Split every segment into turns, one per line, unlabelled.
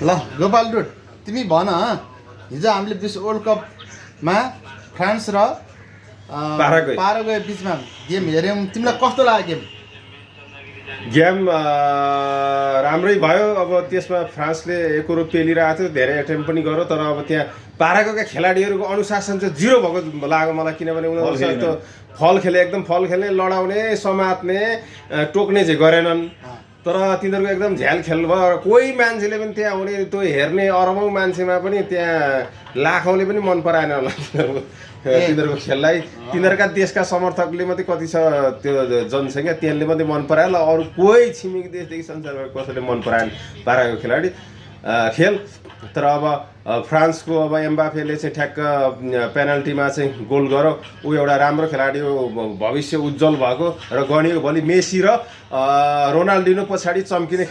ल गोपाल डुड तिमी भन हिजो हामीले विश्व वर्ल्ड कपमा फ्रान्स र पाराग्वे बिचमा गेम हेऱ्यौँ तिमीलाई कस्तो लाग्यो
गेम राम्रै भयो। अब त्यसमा फ्रान्सले एकरो पेलिरहेको थियो, धेरै एटेम्प पनि गर्यो, तर अब त्यहाँ पाराग्वेका खेलाडीहरूको अनुशासन चाहिँ जिरो भएको लाग्यो मलाई, किनभने उनीहरू त फल खेले, एकदम फल खेल्ने, लडाउने, समात्ने, टोक्ने चाहिँ गरेनन्। तर तिनीहरूको एकदम झ्याल खेल भयो। कोही मान्छेले पनि त्यहाँ आउने त्यो हेर्ने अरबौँ मान्छेमा पनि त्यहाँ लाखौँले पनि मन पराएन होला तिनीहरूको खेललाई। तिनीहरूका देशका समर्थकले मात्रै कति छ त्यो जनसङ्ख्या, त्यसले मात्रै मन परायो। ल अरू कोही छिमेकी देशदेखि संसारमा कसैले मन पराएन पाराको खेलाडी खेल। तर अब फ्रान्सको अब एम्बापेले चाहिँ ठ्याक्क पेनल्टीमा चाहिँ गोल गर्यो। ऊ एउटा राम्रो खेलाडी हो, भविष्य उज्जवल भएको र गनियो भोलि मेसी र रोनाल्डिनो पछाडि चम्किने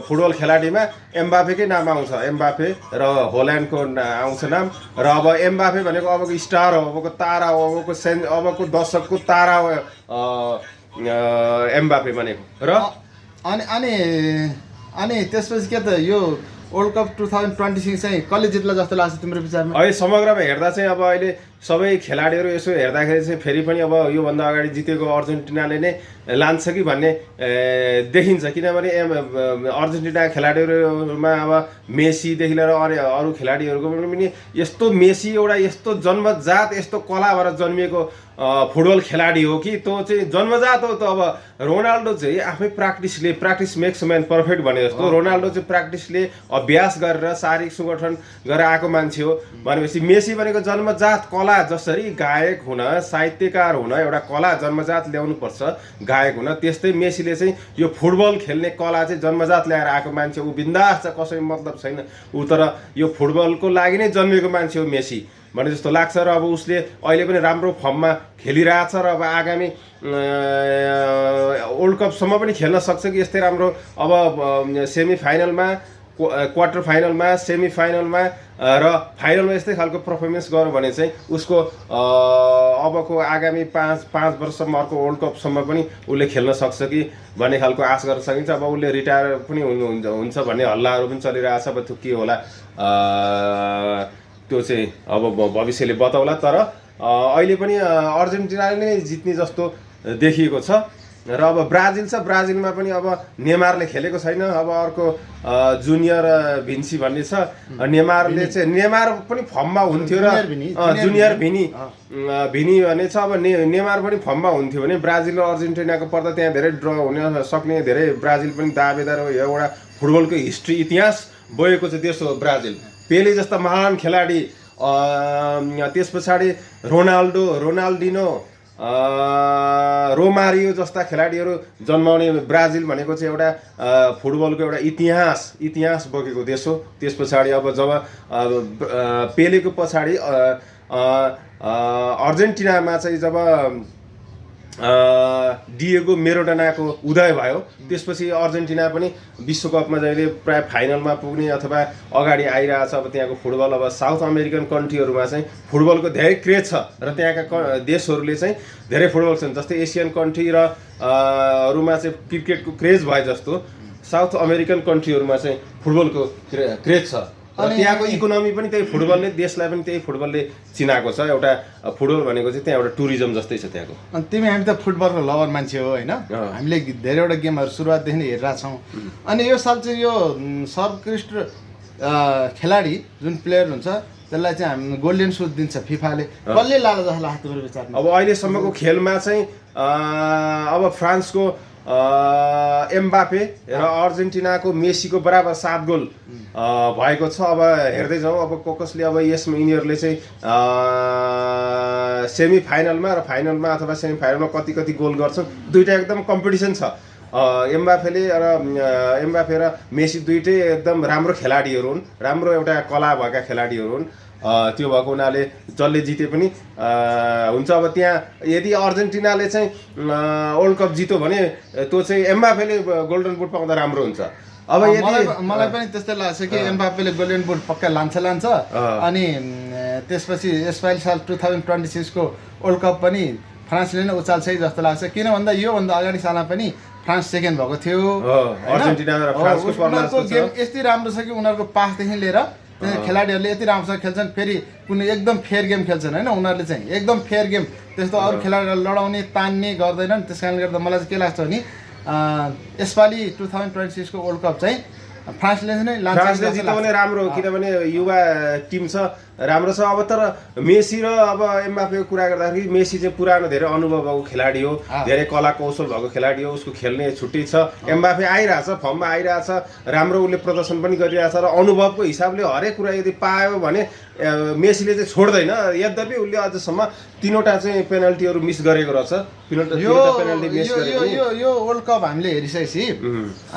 फुटबल खेलाडीमा एम्बापेकै नाम आउँछ। एम्बापे र होल्यान्डको आउँछ नाम। र अब एम्बापे भनेको अबको स्टार हो, अबको तारा हो, अबको दशकको तारा हो एम्बापे भनेको। र
अनि त्यसपछि के त यो वर्ल्ड कप 2026 चाहिँ कसले जित्ला जस्तो लाग्छ तिम्रो विचारमा?
अहिले समग्रमा हेर्दा चाहिँ अब अहिले सबै खेलाडीहरू यसो हेर्दाखेरि चाहिँ फेरि पनि अब योभन्दा अगाडि जितेको अर्जेन्टिनाले नै लान्छ कि भन्ने देखिन्छ। किनभने अर्जेन्टिना खेलाडीहरूमा अब मेसीदेखि लिएर अरू खेलाडीहरूको पनि यस्तो मेसी एउटा यस्तो जन्मजात यस्तो कला भएर जन्मिएको फुटबल खेलाडी हो कि त्यो चाहिँ जन्मजात हो। त अब रोनाल्डो चाहिँ आफै प्र्याक्टिस मेक्स म्यान परफेक्ट भने जस्तो रोनाल्डो चाहिँ प्र्याक्टिसले अभ्यास गरेर शारीरिक सङ्गठन गरेर आएको मान्छे हो। भनेपछि मेसी भनेको जन्मजात कला, जसरी गायक हुन, साहित्यकार हुन एउटा कला जन्मजात ल्याउनुपर्छ गायक हुन, त्यस्तै मेसीले चाहिँ यो फुटबल खेल्ने कला चाहिँ जन्मजात ल्याएर आएको मान्छे। ऊ बिन्दास छ, कसै मतलब छैन ऊ, तर यो फुटबलको लागि नै जन्मेको मान्छे हो मेसी भने जस्तो लाग्छ। र अब उसले अहिले पनि राम्रो फर्ममा खेलिरहेछ र अब आगामी वर्ल्ड कपसम्म पनि खेल्न सक्छ कि यस्तै राम्रो। अब सेमी फाइनलमा, क्वार्टर फाइनलमा, सेमी फाइनलमा र फाइनलमा यस्तै खालको पर्फर्मेन्स गर्यो भने चाहिँ उसको अबको आगामी पाँच वर्षसम्म अर्को वर्ल्ड कपसम्म पनि उसले खेल्न सक्छ कि भन्ने खालको आश गर्न सकिन्छ। अब उसले रिटायर पनि हुन्छ भन्ने हल्लाहरू पनि चलिरहेछ। अब त्यो के होला त्यो चाहिँ अब भविष्यले बताउला। तर अहिले पनि अर्जेन्टिनाले नै जित्ने जस्तो देखिएको छ। र अब ब्राजिल छ, ब्राजिलमा पनि अब नेमारले खेलेको छैन। अब अर्को जुनियर भिन्सी भन्ने छ। नेमारले चाहिँ नेमार पनि फर्ममा हुन्थ्यो र जुनियर भिनी भने छ। अब नेमार पनि फर्ममा हुन्थ्यो भने ब्राजिल र अर्जेन्टिनाको पर्दा त्यहाँ धेरै ड्र हुन सक्ने, धेरै ब्राजिल पनि दावेदार हो। एउटा फुटबलको हिस्ट्री इतिहास बोकेको चाहिँ देश हो ब्राजिल। पेले जस्ता महान खेलाडी, त्यस पछाडि रोनाल्डिनो, रोमारियो जस्ता खेलाडीहरू जन्माउने ब्राजिल भनेको चाहिँ एउटा फुटबलको एउटा इतिहास बोकेको देश हो। त्यस पछाडि अब जब पेलेको पछाडि अर्जेन्टिनामा चाहिँ जब डिएगो मेराडोनाको उदय भयो, त्यसपछि अर्जेन्टिना पनि विश्वकपमा जहिले प्राय फाइनलमा पुग्ने अथवा अगाडि आइरहेछ। अब त्यहाँको फुटबल, अब साउथ अमेरिकन कन्ट्रीहरूमा चाहिँ फुटबलको धेरै क्रेज छ र त्यहाँका देशहरूले चाहिँ धेरै फुटबल छन्। जस्तै एसियन कन्ट्री र हरूमा चाहिँ क्रिकेटको क्रेज भए जस्तो साउथ अमेरिकन कन्ट्रीहरूमा चाहिँ फुटबलको क्रेज छ। त्यहाँको इकोनोमी पनि त्यही फुटबलले, देशलाई पनि त्यही फुटबलले चिनाएको छ। एउटा फुटबल भनेको चाहिँ त्यहाँ एउटा टुरिज्म जस्तै छ त्यहाँको।
अनि हामी त फुटबलको लभर मान्छे हो होइन, हामीले धेरैवटा गेमहरू सुरुवातदेखि नै हेरिरहेको छौँ। अनि यो साल चाहिँ यो सर्वोत्कृष्ट खेलाडी जुन प्लेयर हुन्छ त्यसलाई चाहिँ हामी गोल्डन सुट दिन्छ फिफाले। कसले लाला जस्तो लाग्छ तिम्रो विचारमा?
अब अहिलेसम्मको खेलमा चाहिँ अब फ्रान्सको एम्बापे र अर्जेन्टिनाको मेसीको बराबर 7 गोल भएको छ। अब हेर्दै जाउँ अब कसले अब यसमा यिनीहरूले चाहिँ सेमी फाइनलमा र फाइनलमा अथवा सेमी फाइनलमा कति गोल गर्छन्। दुईटा एकदम कम्पिटिसन छ। एम्बापे र मेसी दुईटै एकदम राम्रो खेलाडीहरू हुन्, राम्रो एउटा कला भएका खेलाडीहरू हुन्। त्यो भएको हुनाले जसले जिते पनि हुन्छ। अब त्यहाँ यदि अर्जेन्टिनाले चाहिँ वर्ल्ड कप जित्यो भने त्यो चाहिँ एम्बापेले गोल्डन बुट पाउँदा राम्रो हुन्छ।
अब मलाई पनि त्यस्तै लाग्छ कि एम्बापेले गोल्डन बुट पक्का लान्छ। अनि त्यसपछि यसपालि साल 2026 को वर्ल्ड कप पनि फ्रान्सले नै उचाल्छ है जस्तो लाग्छ। किन भन्दा योभन्दा अगाडि सालमा पनि फ्रान्स सेकेन्ड भएको थियो।
अर्जेन्टिना र फ्रान्सको
उनीहरूको गेम यति राम्रो छ कि उनीहरूको पासदेखि लिएर खेलाडीहरूले यति राम्रोसँग खेल्छन्, फेरि कुनै एकदम फेयर गेम खेल्छन् होइन उनीहरूले चाहिँ एकदम फेयर गेम। त्यस्तो अरू खेलाडीलाई लडाउने तान्ने गर्दैनन्। त्यस कारणले गर्दा मलाई चाहिँ के लाग्छ भने यसपालि 2026 को वर्ल्ड कप चाहिँ फ्रान्सले नै लान्छ।
फ्रान्सले जित्यो भने राम्रो हो, किनभने युवा टिम छ, राम्रो छ। अब तर मेसी र अब एम्बापेको कुरा गर्दाखेरि मेसी चाहिँ पुरानो धेरै अनुभव भएको खेलाडी हो, धेरै कला कौशल भएको खेलाडी हो, उसको खेल्ने छुट्टै छ। एम्बापे आइरहेछ, फर्ममा आइरहेछ, राम्रो उसले प्रदर्शन पनि गरिरहेछ र अनुभवको हिसाबले हरेक कुरा यदि पायो भने मेसीले चाहिँ छोड्दैन। यद्यपि उसले अझसम्म 3वटा चाहिँ पेनल्टीहरू मिस गरेको रहेछ। पेनल्टी मिस गरेको
यो वर्ल्ड कप हामीले हेरिसकेपछि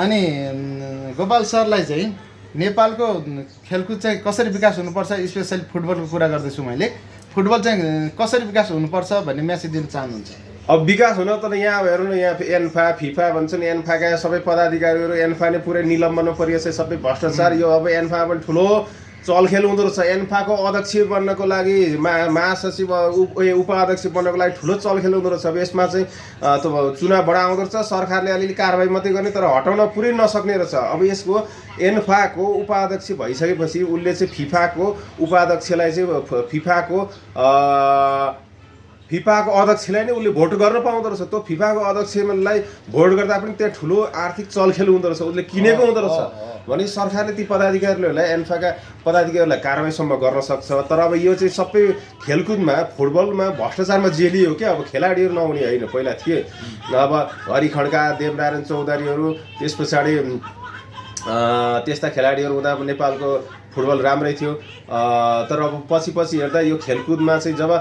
अनि गोपाल सरलाई चाहिँ नेपालको खेलकुद चाहिँ कसरी विकास हुनुपर्छ, स्पेसली फुटबलको कुरा गर्दैछु मैले, फुटबल चाहिँ कसरी विकास हुनुपर्छ भन्ने मेसेज दिन चाहनुहुन्छ?
अब विकास हुन त यहाँ हेर्नु न, यहाँ एन्फा फिफा भन्छन्, एन्फाका सबै पदाधिकारीहरू एन्फा नै पुरै निलम्बनमा परिएको छ, सबै भ्रष्टाचार। यो अब एन्फा पनि ठुलो चलखेल हुँदो रहेछ। एन्फाको अध्यक्ष बन्नको लागि महासचिव उपाध्यक्ष बन्नको लागि ठुलो चलखेल हुँदो रहेछ। अब यसमा चाहिँ चुनाव बढाउँदो रहेछ, सरकारले अलिअलि कारबाही मात्रै गर्ने तर हटाउन पुरै नसक्ने रहेछ। अब यसको एन्फाको उपाध्यक्ष भइसकेपछि उसले चाहिँ फिफाको उपाध्यक्षलाई चाहिँ फिफाको अध्यक्षलाई नै उसले भोट गर्न पाउँदो रहेछ। त्यो फिफाको अध्यक्षलाई भोट गर्दा पनि त्यहाँ ठुलो आर्थिक चलखेल हुँदो रहेछ, उसले किनेको हुँदो रहेछ भने सरकारले ती पदाधिकारीहरूलाई एन्फाका पदाधिकारीहरूलाई कारबाहीसम्म गर्न सक्छ। तर अब यो चाहिँ सबै खेलकुदमा फुटबलमा भ्रष्टाचारमा जेलियो क्या। अब खेलाडीहरू नहुने होइन, पहिला थिए। अब हरिखड्का, देवनारायण चौधरीहरू, त्यस पछाडि त्यस्ता खेलाडीहरू हुँदा नेपालको फुटबल राम्रै थियो। तर अब पछि हेर्दा यो खेलकुदमा चाहिँ जब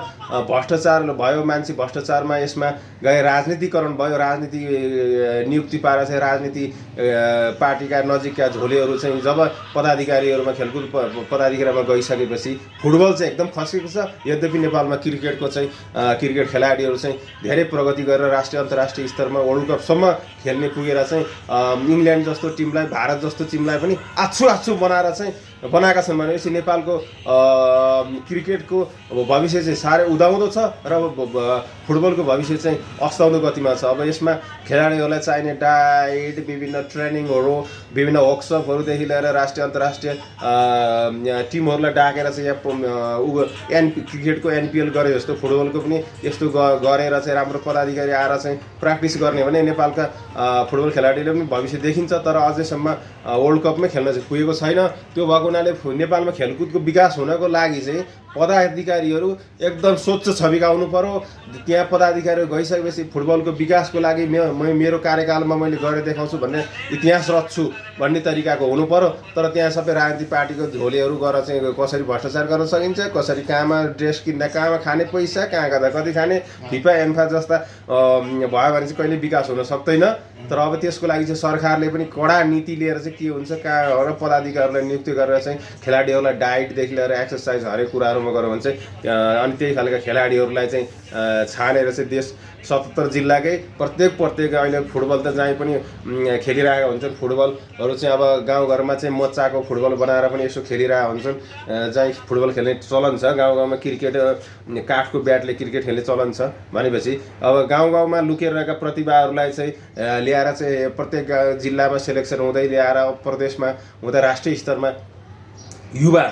भ्रष्टाचार भयो, मान्छे भ्रष्टाचारमा यसमा गए, राजनीतिकरण भयो, राजनीति नियुक्ति पाएर चाहिँ राजनीति पार्टीका नजिकका झोलेहरू चाहिँ जब पदाधिकारीहरूमा खेलकुद पदाधिकारीमा गइसकेपछि फुटबल चाहिँ एकदम खसेको छ। यद्यपि नेपालमा क्रिकेटको चाहिँ क्रिकेट खेलाडीहरू चाहिँ धेरै प्रगति गरेर राष्ट्रिय अन्तर्राष्ट्रिय स्तरमा वर्ल्ड कपसम्म खेल्ने पुगेर चाहिँ इङ्ल्यान्ड जस्तो टिमलाई, भारत जस्तो टिमलाई पनि आछु बनाएर चाहिँ बनाएका छन्। भनेपछि नेपालको क्रिकेटको भविष्य चाहिँ साह्रै उदाउँदो छ र फुटबलको भविष्य चाहिँ अस्ताउँदो गतिमा छ। अब यसमा खेलाडीहरूलाई चाहिने डाइट, विभिन्न ट्रेनिङहरू, विभिन्न वर्कसपहरूदेखि लिएर राष्ट्रिय अन्तर्राष्ट्रिय टिमहरूलाई डाकेर चाहिँ यहाँ क्रिकेटको एनपिएल गरे जस्तो फुटबलको पनि यस्तो गरेर चाहिँ राम्रो पदाधिकारी आएर चाहिँ प्र्याक्टिस गर्ने भने नेपालका फुटबल खेलाडीले पनि भविष्य देखिन्छ। तर अझैसम्म वर्ल्ड कपमै खेल्न चाहिँ पुगेको छैन। त्यो भएको हुनाले नेपालमा खेलकुदको विकास हुनको लागि चाहिँ पदाधिकारीहरू एकदम स्वच्छ छविका हुनु पर्यो। त्यहाँ पदाधिकारीहरू गइसकेपछि फुटबलको विकासको लागि मेरो कार्यकालमा मैले गरेर देखाउँछु भन्ने इतिहास रच्छु भन्ने तरिकाको हुनु पर्यो। तर त्यहाँ सबै राजनीतिक पार्टीको झोलेहरू गएर चाहिँ कसरी भ्रष्टाचार गर्न सकिन्छ, कसरी कहाँमा ड्रेस किन्दा कहाँमा खाने पैसा, कहाँ गर्दा कति खाने, फिफा एन्फा जस्ता भयो भने चाहिँ कहिले विकास हुन सक्दैन। तर अब त्यसको लागि चाहिँ सरकारले पनि कडा नीति लिएर चाहिँ के हुन्छ, कहाँ पदाधिकारीहरूलाई नियुक्ति गरेर चाहिँ खेलाडीहरूलाई डाइटदेखि लिएर एक्सर्साइज हरेक कुराहरूमा गऱ्यो भने चाहिँ अनि त्यही खालका खेलाडीहरूलाई चाहिँ छानेर चाहिँ देश 77 जिल्लाकै प्रत्येक अहिले फुटबल त जहीँ पनि खेलिरहेका हुन्छन्। फुटबलहरू चाहिँ अब गाउँघरमा चाहिँ मोचाको फुटबल बनाएर पनि यसो खेलिरहेका हुन्छन्। जहीँ फुटबल खेल्ने चलन छ, गाउँमा क्रिकेट काठको ब्याटले क्रिकेट खेल्ने चलन छ भनेपछि अब गाउँमा लुकेर रहेका प्रतिभाहरूलाई चाहिँ ल्याएर चाहिँ प्रत्येक जिल्लामा सेलेक्सन हुँदै ल्याएर प्रदेशमा हुँदा राष्ट्रिय स्तरमा युवा